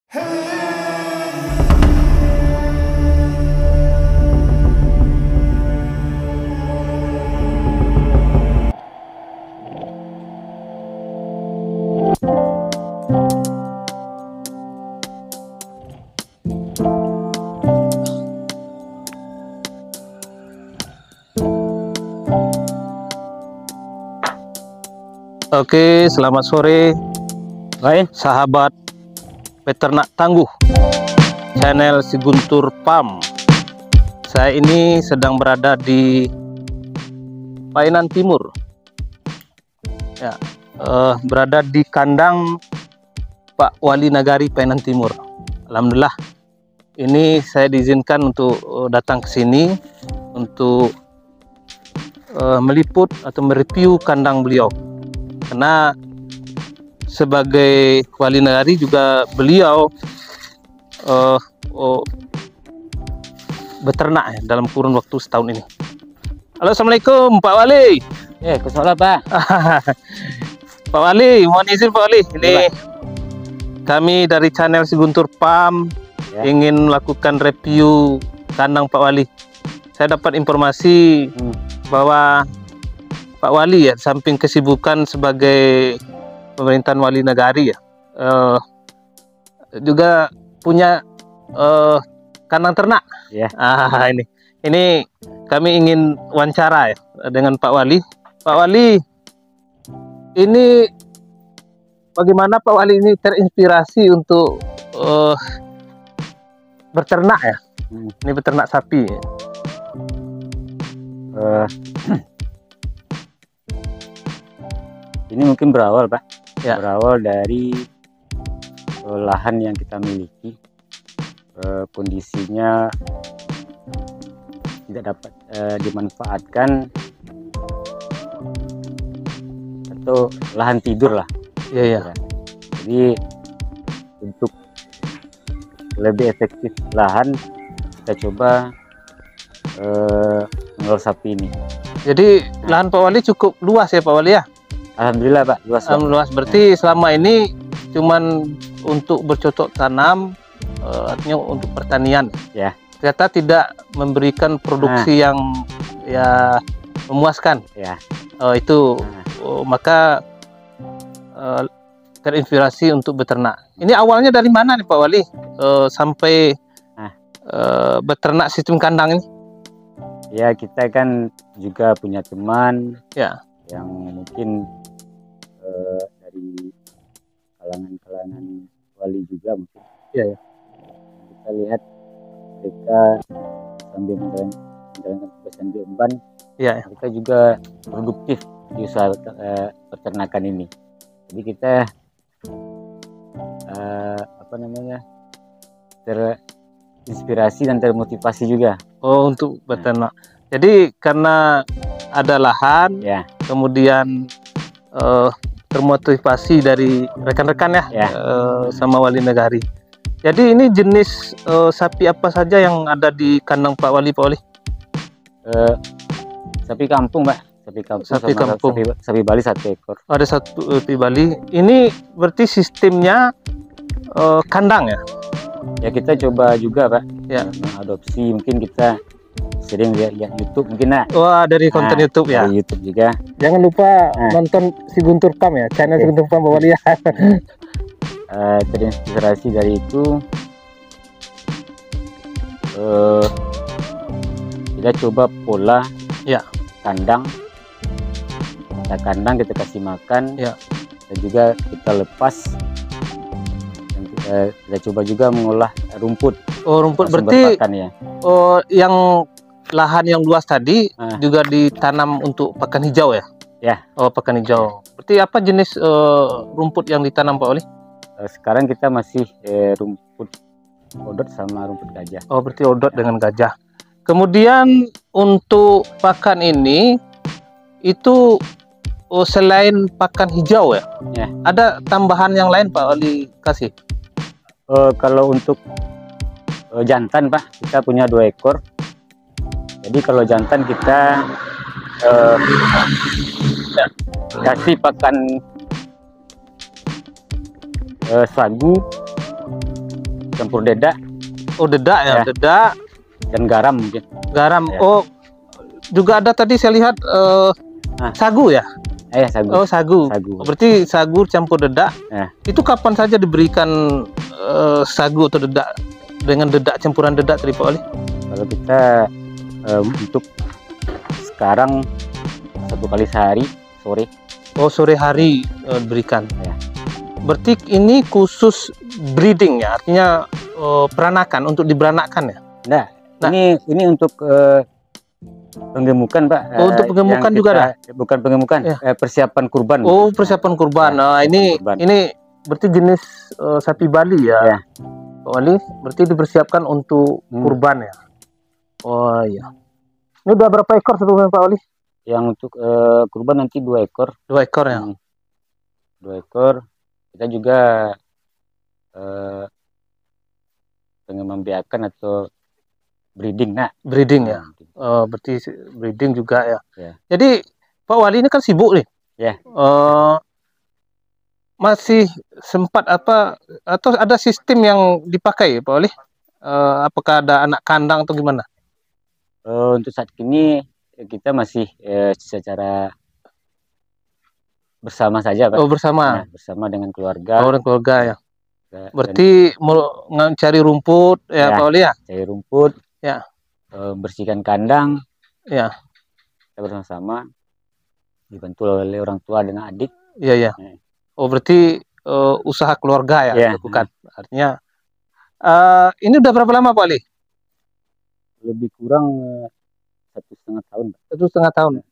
Oke, selamat sore, sahabat peternak tangguh channel Si Guntur Farm. Saya ini sedang berada di Painan Timur, ya, berada di kandang Pak Wali Nagari Painan Timur. Alhamdulillah, ini saya diizinkan untuk datang ke sini untuk meliput atau mereview kandang beliau. Karena sebagai wali nagari juga beliau beternak ya, dalam kurun waktu setahun ini. Halo, assalamualaikum Pak Wali. Kesolah Pak. Pak Wali, mohon izin Pak Wali. Ini kami dari channel Si Guntur Farm ingin melakukan review kandang Pak Wali. Saya dapat informasi bahwa Pak Wali ya, samping kesibukan sebagai pemerintahan wali nagari ya, juga punya kandang ternak. Ini kami ingin wawancara ya dengan Pak Wali. Pak Wali, ini bagaimana Pak Wali ini terinspirasi untuk beternak ya? Ini beternak sapi. Ini mungkin berawal Pak, berawal dari lahan yang kita miliki, kondisinya tidak dapat dimanfaatkan, atau lahan tidur lah. Jadi untuk lebih efektif lahan, kita coba mengelola sapi ini. Jadi lahan Pak Wali cukup luas ya Pak Wali ya? Alhamdulillah Pak, luas. Berarti selama ini cuman untuk bercocok tanam, artinya untuk pertanian ya. Ternyata tidak memberikan produksi yang ya memuaskan ya. Maka terinspirasi untuk beternak. Ini awalnya dari mana nih Pak Wali sampai beternak sistem kandang ini? Ya, kita kan juga punya teman yang mungkin dari kalangan wali juga mungkin. Kita lihat mereka sambil menjalankan tugas yang diemban, kita juga produktif di usaha peternakan ini. Jadi kita terinspirasi dan termotivasi juga untuk beternak. Jadi karena ada lahan, kemudian termotivasi dari rekan-rekan sama wali nagari. Jadi ini jenis sapi apa saja yang ada di kandang Pak Wali? Sapi kampung Pak, sapi kampung. Sapi Bali 1 ekor. Ada sapi Bali. Ini berarti sistemnya kandang ya? Ya, kita coba juga Pak, mengadopsi. Mungkin kita sering lihat YouTube mungkin dari konten YouTube ya. Dari YouTube juga. Jangan lupa nonton Si Guntur Farm ya, channel Si Guntur Farm Pak Wali ya. Terinspirasi dari itu, kita coba pola kandang. Kita kasih makan, dan juga kita lepas. Dan kita coba juga mengolah rumput. Rumput berarti yang lahan yang luas tadi juga ditanam untuk pakan hijau ya? Pakan hijau. Berarti apa jenis rumput yang ditanam Pak Wali? Sekarang kita masih rumput odot sama rumput gajah. Berarti odot dengan gajah. Kemudian untuk pakan ini itu selain pakan hijau ya? Ada tambahan yang lain Pak Wali kasih? Kalau untuk jantan Pak, kita punya 2 ekor. Jadi kalau jantan kita kasih pakan sagu campur dedak. Oh, dedak ya, Ya. dedak Dan garam mungkin. garam. Ya. Oh, juga ada tadi saya lihat sagu ya. Sagu. Oh, sagu. Sagu. Berarti sagu campur dedak. Ya. Itu kapan saja diberikan sagu atau dedak dengan dedak campuran dedak tadi Pak Wali? Kalau kita untuk sekarang 1 kali sehari sore. Oh, sore hari diberikan. Ya. Berarti ini khusus breeding ya, artinya peranakan, untuk diberanakkan ya? Nah, ini untuk penggemukan Pak. Oh, untuk penggemukan juga ada? Bukan penggemukan, Ya. Persiapan kurban. Oh, persiapan kurban. Nah, ini berarti jenis sapi Bali ya, Ya. Pak Wali. Berarti dipersiapkan untuk kurban ya. Oh iya. Ini udah berapa ekor sebelumnya Pak Wali? Yang untuk kurban nanti 2 ekor. 2 ekor ya. 2 ekor. Kita juga pengembang-biakan atau breeding, nak. Breeding ya. Berarti breeding juga ya. Ya. Jadi Pak Wali ini kan sibuk nih. Ya. Masih sempat apa atau ada sistem yang dipakai Pak Wali? Apakah ada anak kandang atau gimana? Untuk saat ini kita masih secara bersama saja Pak. Oh, bersama. Nah, bersama dengan keluarga. Oh, dengan keluarga ya. Berarti mau cari rumput ya, Pak Wali ya? Cari rumput. Ya. Bersihkan kandang. Ya. Kita bersama-sama dibantu oleh orang tua dengan adik. Iya, ya. Oh, berarti usaha keluarga ya, dilakukan. Artinya ini udah berapa lama Pak Wali? Lebih kurang 1,5 tahun. 1,5 tahun.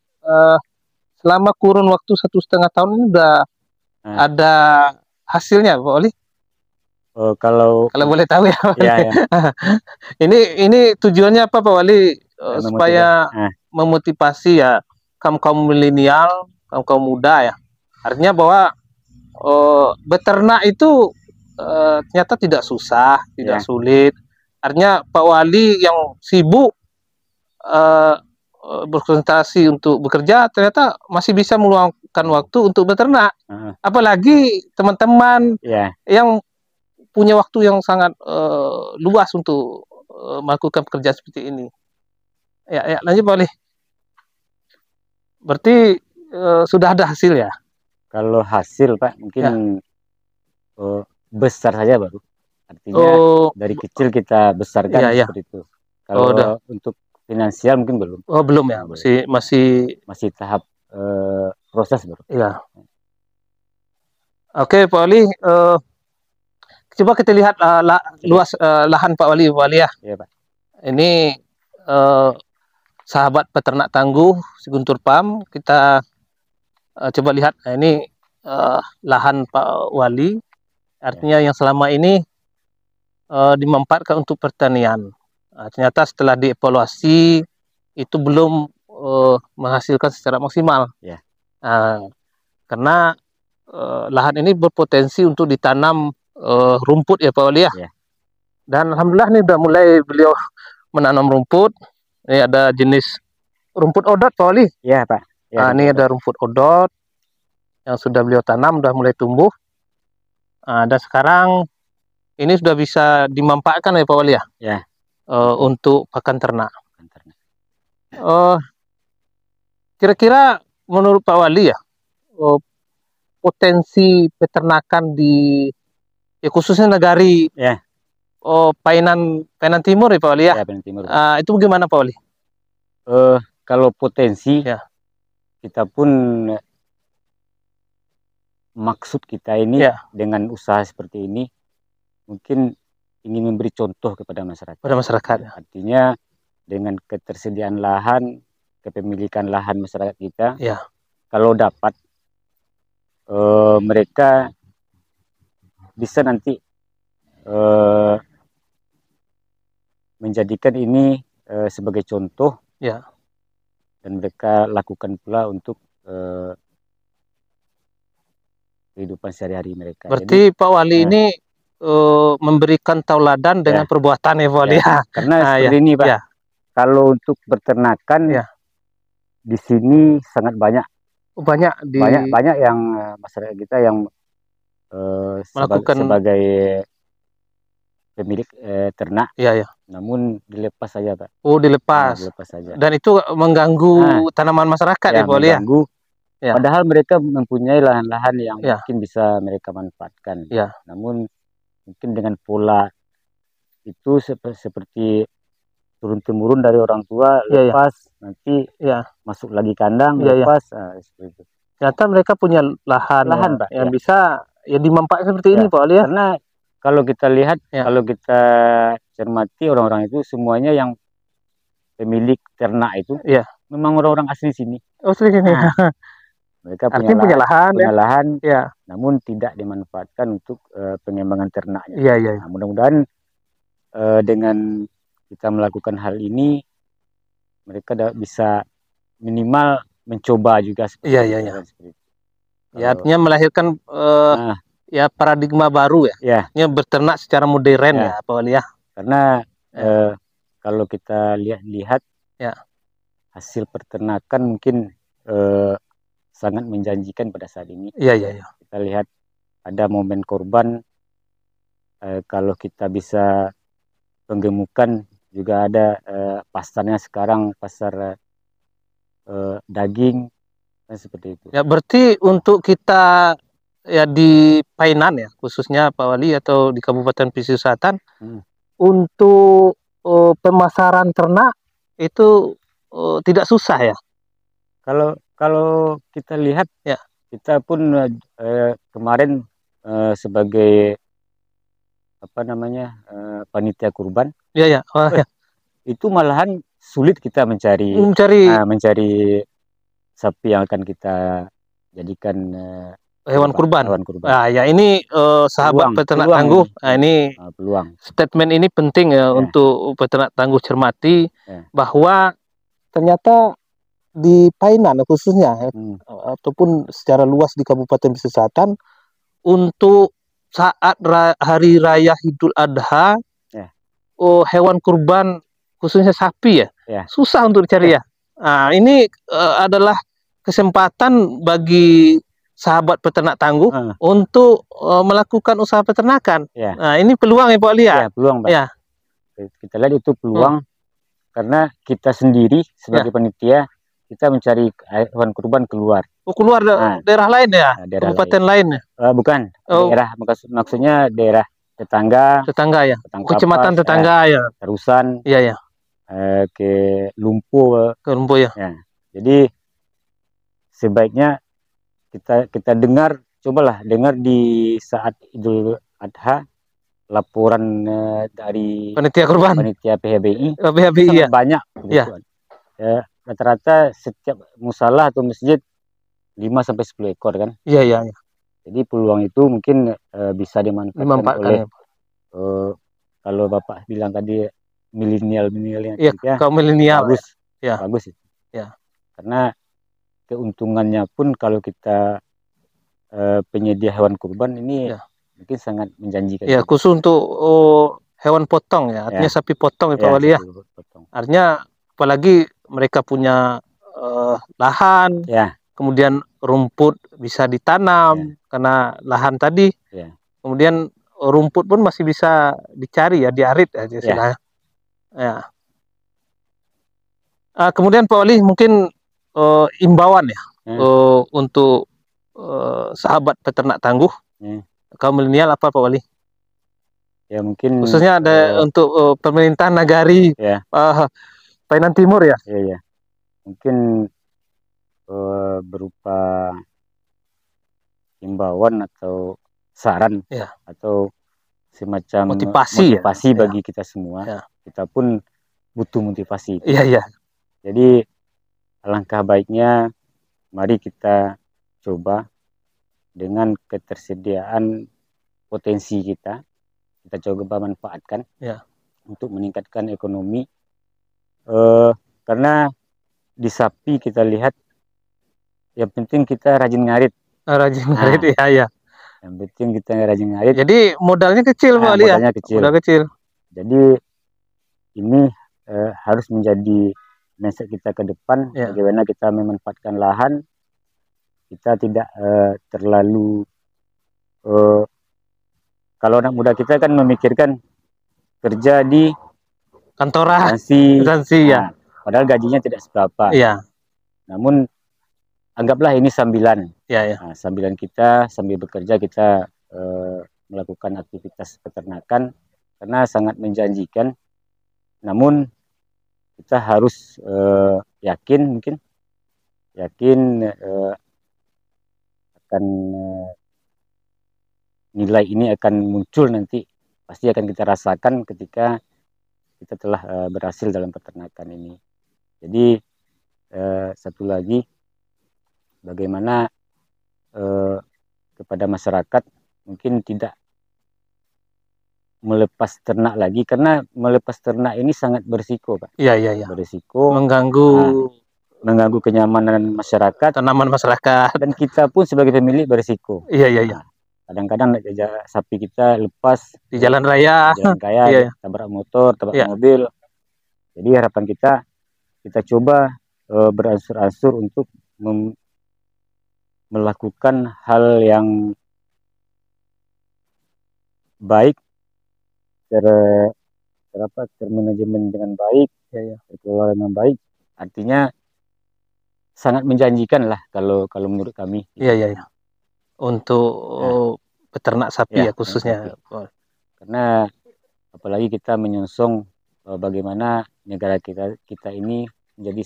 Selama kurun waktu 1,5 tahun ini udah ada hasilnya Pak Wali? Kalau boleh tahu ya. Ya. Ini tujuannya apa Pak Wali? Supaya memotivasi ya kaum milenial, kaum muda ya. Artinya bahwa beternak itu ternyata tidak susah, tidak sulit. Artinya Pak Wali yang sibuk berkonsentrasi untuk bekerja, ternyata masih bisa meluangkan waktu untuk beternak. Apalagi teman-teman yang punya waktu yang sangat luas untuk melakukan pekerjaan seperti ini. Ya, lanjut Pak Wali. Berarti sudah ada hasil ya? Kalau hasil Pak mungkin besar saja baru. Artinya dari kecil kita besarkan seperti itu. Kalau untuk finansial mungkin belum. Oh, belum ya. Masih tahap proses baru. Iya. Oke Pak Wali, coba kita lihat luas lahan Pak Wali ya. Iya Pak. Ini sahabat peternak tangguh Guntur Farm. Kita coba lihat. Nah, ini lahan Pak Wali. Artinya yang selama ini dimanfaatkan untuk pertanian. Nah, ternyata setelah dievaluasi itu belum menghasilkan secara maksimal. Karena lahan ini berpotensi untuk ditanam rumput ya Pak Wali ya. Dan alhamdulillah ini udah mulai beliau menanam rumput. Ini ada jenis rumput odot Pak Wali. Iya Pak. Nah, ini ada rumput odot yang sudah beliau tanam, sudah mulai tumbuh. Dan sekarang ini sudah bisa dimanfaatkan ya Pak Wali ya. Untuk pakan ternak. Kira-kira menurut Pak Wali ya, potensi peternakan di khususnya Nagari Painan Timur ya Pak Wali ya. Painan Timur. Itu bagaimana Pak Wali? Kalau potensi kita pun maksud kita ini dengan usaha seperti ini mungkin ingin memberi contoh kepada masyarakat. Artinya dengan ketersediaan lahan, kepemilikan lahan masyarakat kita, kalau dapat mereka bisa nanti menjadikan ini sebagai contoh, dan mereka lakukan pula untuk kehidupan sehari-hari mereka. Berarti Pak Wali ini memberikan tauladan dengan perbuatan ya Pak Wali. Karena seperti ini Pak. Kalau untuk peternakan di sini sangat banyak. Banyak yang masyarakat kita yang melakukan sebagai pemilik ternak. Iya, iya. Namun dilepas saja, Pak. Oh, dilepas. Dilepas saja. Dan itu mengganggu tanaman masyarakat ya, Pak Wali ya? Mengganggu. Ya. Padahal mereka mempunyai lahan-lahan yang Ya. mungkin bisa mereka manfaatkan. Ya. Namun mungkin dengan pola itu seperti turun-temurun dari orang tua, lepas nanti masuk lagi kandang, lepas. Seperti itu. Ternyata mereka punya lahan Pak, yang bisa ya dimanfaatkan seperti ini, Pak Wali ya. Karena kalau kita lihat, kalau kita cermati orang-orang itu semuanya yang pemilik ternak itu memang orang-orang asli sini. Oh, asli sini. Mereka punya lahan, namun tidak dimanfaatkan untuk pengembangan ternaknya. Nah, mudah-mudahan dengan kita melakukan hal ini, mereka bisa minimal mencoba juga seperti itu. Ya, artinya melahirkan ya paradigma baru ya. Ini berternak secara modern ya, Pak Wali ya. Karena kalau kita lihat hasil peternakan mungkin sangat menjanjikan pada saat ini. Kita lihat ada momen korban, kalau kita bisa penggemukan juga ada pasarnya sekarang, pasar daging seperti itu. Ya, berarti untuk kita ya di Painan ya, khususnya Pak Wali atau di Kabupaten Pesisir Selatan, untuk pemasaran ternak itu tidak susah ya. Kalau kita lihat kita pun kemarin sebagai panitia kurban, itu malahan sulit kita mencari sapi yang akan kita jadikan hewan kurban. Nah, ya ini sahabat peternak tangguh. Ini peluang. Statement ini penting ya untuk peternak tangguh cermati bahwa ternyata di Painan khususnya ataupun secara luas di Kabupaten Pesisir Selatan, untuk saat hari raya Idul Adha, hewan kurban khususnya sapi susah untuk dicari ya. Nah, ini adalah kesempatan bagi sahabat peternak tangguh untuk melakukan usaha peternakan. Nah, ini peluang ya Pak Wali ya. Peluang, Pak. Kita lihat itu peluang karena kita sendiri sebagai panitia, kita mencari hewan kurban keluar. Keluar daerah lain ya? Kabupaten lain ya? Bukan, daerah maksudnya daerah tetangga ya. Kecamatan tetangga ya. Terusan. Ke Lumpuh. Ya. Jadi sebaiknya kita cobalah dengar di saat Idul Adha laporan dari panitia PHBI. Sangat banyak. Rata-rata setiap musalah atau masjid 5-10 ekor kan. Jadi peluang itu mungkin bisa dimanfaatkan oleh kalau Bapak bilang tadi milenial kaum milenial bagus itu. Karena keuntungannya pun kalau kita penyedia hewan kurban ini mungkin sangat menjanjikan. Khusus untuk hewan potong ya, artinya sapi potong ya Pak Wali ya. Artinya apalagi mereka punya lahan, kemudian rumput bisa ditanam karena lahan tadi, kemudian rumput pun masih bisa dicari ya, diarit ya istilahnya. Kemudian Pak Wali mungkin imbauan ya untuk sahabat peternak tangguh kaum milenial apa Pak Wali? Ya mungkin khususnya ada untuk pemerintah nagari Painan Timur ya. Mungkin berupa imbauan atau saran atau semacam motivasi bagi kita semua. Kita pun butuh motivasi. Jadi alangkah baiknya mari kita coba dengan ketersediaan potensi kita coba manfaatkan untuk meningkatkan ekonomi. Karena di sapi kita lihat yang penting kita rajin ngarit. Yang penting kita rajin ngarit. Jadi modalnya kecil Pak Wali ya. Modal kecil. Jadi ini harus menjadi mindset kita ke depan, bagaimana kita memanfaatkan lahan. Kita tidak terlalu kalau anak muda kita kan memikirkan kerja di kantoran, instansi, ya. Padahal gajinya tidak seberapa. Iya. Namun anggaplah ini sambilan. Ya. Sambilan kita sambil bekerja kita melakukan aktivitas peternakan karena sangat menjanjikan. Namun kita harus yakin akan nilai ini akan muncul nanti, pasti akan kita rasakan ketika kita telah berhasil dalam peternakan ini. Jadi satu lagi, bagaimana kepada masyarakat mungkin tidak melepas ternak lagi, karena melepas ternak ini sangat berisiko, Pak. Iya. Berisiko, mengganggu kenyamanan masyarakat, tanaman masyarakat, dan kita pun sebagai pemilik berisiko. Iya. Kadang-kadang sapi kita lepas di jalan raya, iya. Tabrak motor, tabrak mobil. Jadi harapan kita coba beransur-ansur untuk melakukan hal yang baik, termanajemen dengan baik, terkelola dengan baik. Artinya sangat menjanjikan lah kalau menurut kami. Iya. Untuk peternak sapi ya khususnya. Karena apalagi kita menyongsong bagaimana negara kita ini menjadi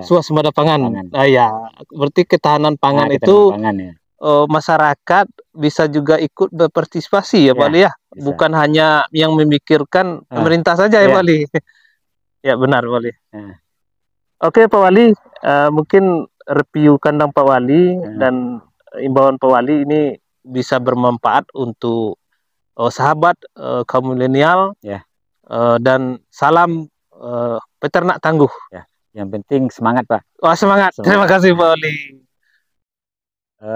swasembada pangan. Ya, berarti ketahanan pangan itu masyarakat bisa juga ikut berpartisipasi ya, Pak Ali ya. Bisa. Bukan hanya yang memikirkan pemerintah saja ya, Pak Ali. Ya benar, Pak Ali. Oke, Pak Wali, mungkin review kandang Pak Wali dan imbauan Pak Wali ini bisa bermanfaat untuk sahabat kaum milenial, dan salam peternak tangguh. Yang penting semangat, Pak. Semangat. Terima kasih, Pak Wali.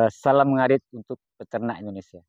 Salam ngarit untuk peternak Indonesia.